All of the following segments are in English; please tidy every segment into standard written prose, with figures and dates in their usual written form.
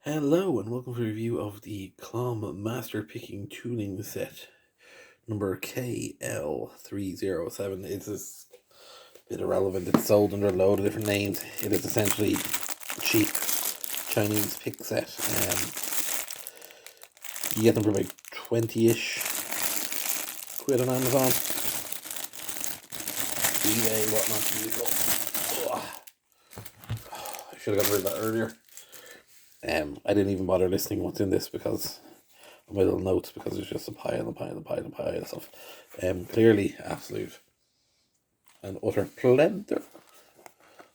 Hello and welcome to a review of the KLOM Master Picking Tuning Set number KL307. It's a bit irrelevant. It's sold under a load of different names. It is essentially cheap Chinese pick set. You get them for about 20-ish quid on Amazon, eBay, whatnot. I should have got rid of that earlier. I didn't even bother listing what's in this because my little notes, because it's just a pile of stuff. Clearly absolute and utter pleather.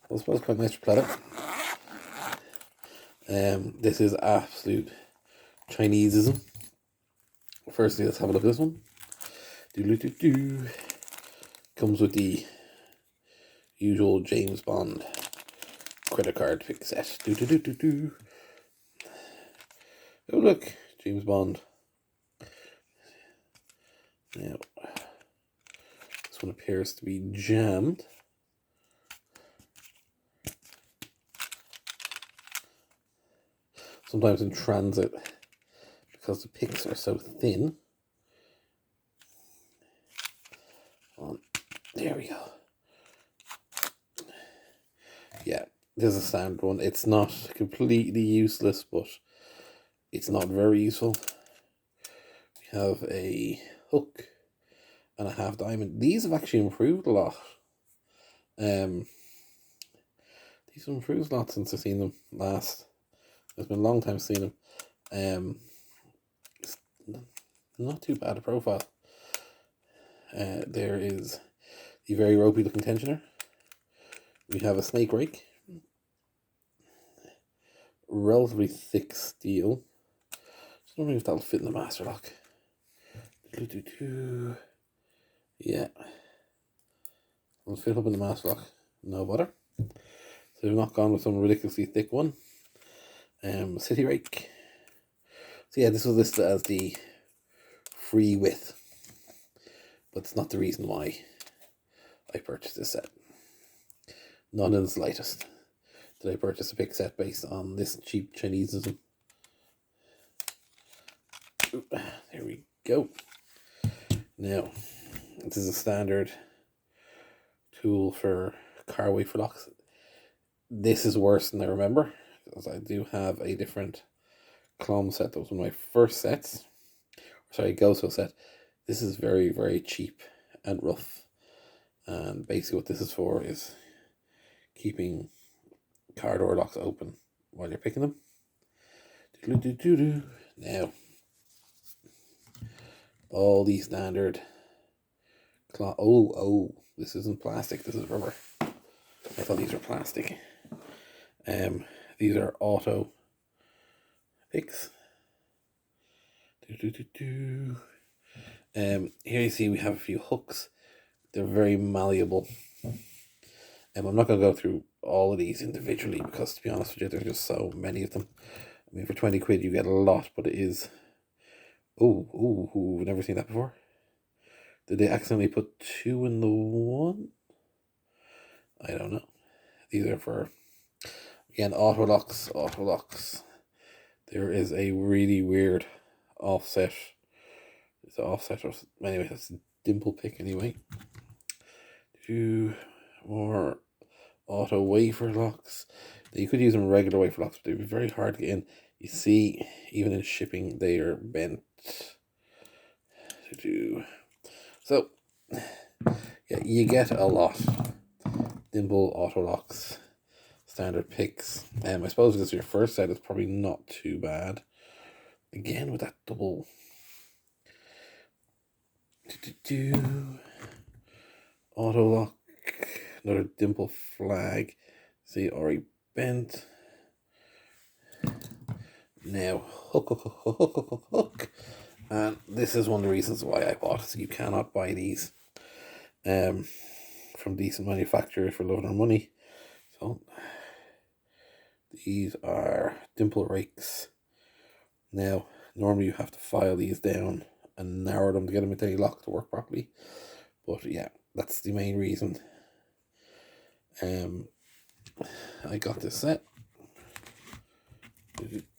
I suppose quite nice pleather. This is absolute Chineseism. Firstly, let's have a look at this one. Comes with the usual James Bond credit card pick set. Oh look, James Bond. Now, this one appears to be jammed. Sometimes in transit, because the picks are so thin. There we go. Yeah, this is a standard one. It's not completely useless, but it's not very useful. We have a hook and a half diamond. These have actually improved a lot. These have improved a lot since I've seen them last. It's been a long time since seen them. It's not too bad a profile. There is the very ropey looking tensioner. We have a snake rake. Relatively thick steel. Just wondering if that'll fit in the master lock. Yeah. Will it fit up in the master lock? No bother. So we've not gone with some ridiculously thick one. City rake. So yeah, this was listed as the free width, but it's not the reason why I purchased this set. None in the slightest did I purchase a pick set based on this cheap Chineseism. There we go. Now, this is a standard tool for car wafer locks. This is worse than I remember, because I do have a different KLOM set. That was one of my first sets. Sorry, Goso set. This is very, very cheap and rough. And basically what this is for is keeping car door locks open while you're picking them. Now, all these standard this isn't plastic, this is rubber. I thought these were plastic. These are auto picks. Here you see we have a few hooks. They're very malleable. I'm not going to go through all of these individually because, to be honest with you, there's just so many of them. I mean, for 20 quid you get a lot, but it is... Ooh, never seen that before. Did they accidentally put two in the one? I don't know. These are for, again, auto locks. There is a really weird offset. It's an offset, or anyway, that's a dimple pick anyway. Two more auto wafer locks. You could use them regular wafer locks, but they'd be very hard to get in. You see, even in shipping, they are bent. So, yeah, you get a lot. Dimple auto locks, standard picks. I suppose if this is your first set, it's probably not too bad. Again, with that double. Auto lock, another dimple flag. See, already bent. Now, hook. And this is one of the reasons why I bought it. So you cannot buy these from decent manufacturers for low money. So these are dimple rakes. Now, normally you have to file these down and narrow them to get them into any lock to work properly. But yeah, that's the main reason I got this set.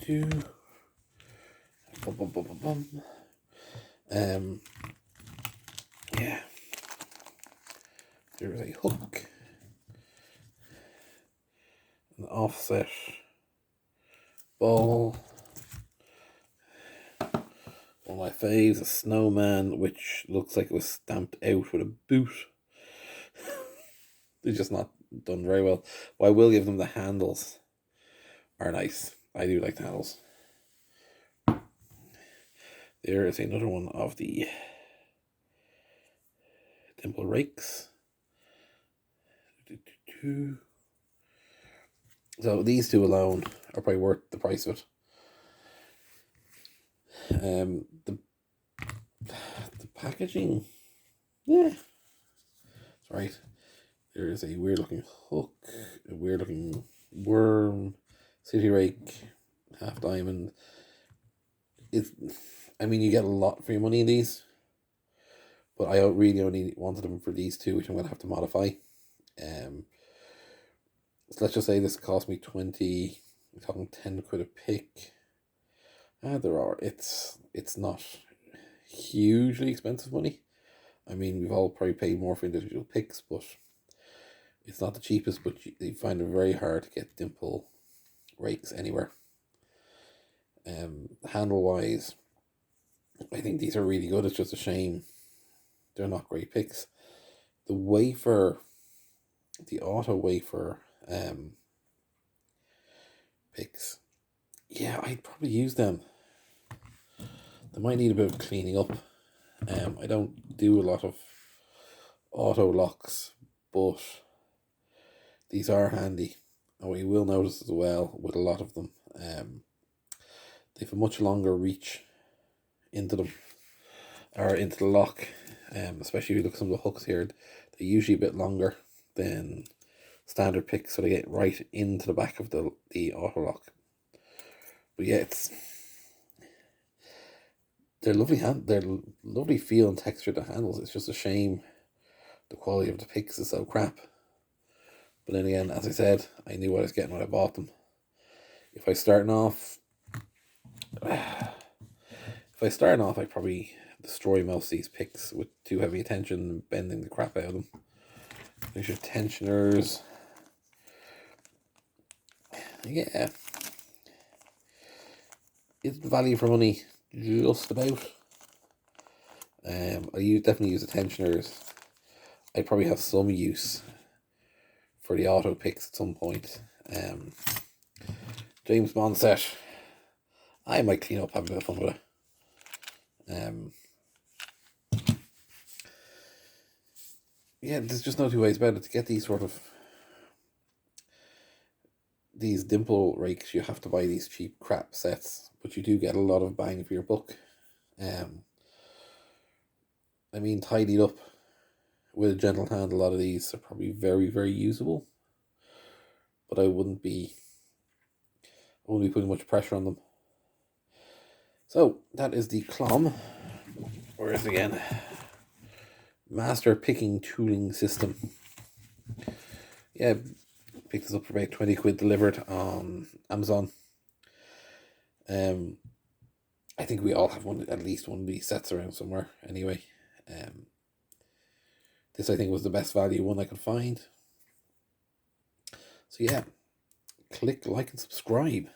do. Bum, bum, bum, bum, bum. Yeah. There's a hook, an offset ball, one of my faves, a snowman, which looks like it was stamped out with a boot. They're just not done very well. But I will give them the handles are nice. I do like the handles. There is another one of the dimple rakes. So these two alone are probably worth the price of it. The packaging, yeah, it's right. There is a weird looking hook, a weird looking worm, city rake, half diamond. I mean, you get a lot for your money in these, but I really only wanted them for these two, which I'm going to have to modify. So let's just say this cost me 20, I'm talking 10 quid a pick. It's not hugely expensive money. I mean, we've all probably paid more for individual picks, but it's not the cheapest, but you find it very hard to get dimple rakes anywhere. Handle wise, I think these are really good. It's just a shame they're not great picks. The wafer, the auto wafer picks, yeah, I'd probably use them. They might need a bit of cleaning up. I don't do a lot of auto locks, but these are handy. And what you will notice as well with a lot of them, they have a much longer reach into them, or into the lock. Especially if you look at some of the hooks here, they're usually a bit longer than standard picks, so they get right into the back of the auto lock. But yeah, they're lovely feel and texture to handles. It's just a shame the quality of the picks is so crap. But then again, as I said, I knew what I was getting when I bought them. If I starting off, I'd probably destroy most of these picks with too heavy a tension and bending the crap out of them. There's your tensioners. Yeah. It's value for money, just about. I definitely use the tensioners. I probably have some use for the auto picks at some point. James Bond set. I might clean up, have a bit of fun with it. Yeah, there's just no two ways about it. To get these dimple rakes, you have to buy these cheap crap sets, but you do get a lot of bang for your buck. I mean, tidied up with a gentle hand, a lot of these are probably very, very usable, but I wouldn't be putting much pressure on them. So that is the KLOM. Where is it again? Master Picking Tooling System. Yeah, picked this up for about 20 quid delivered on Amazon. I think we all have at least one of these sets around somewhere anyway. This I think was the best value one I could find. So yeah, click like and subscribe.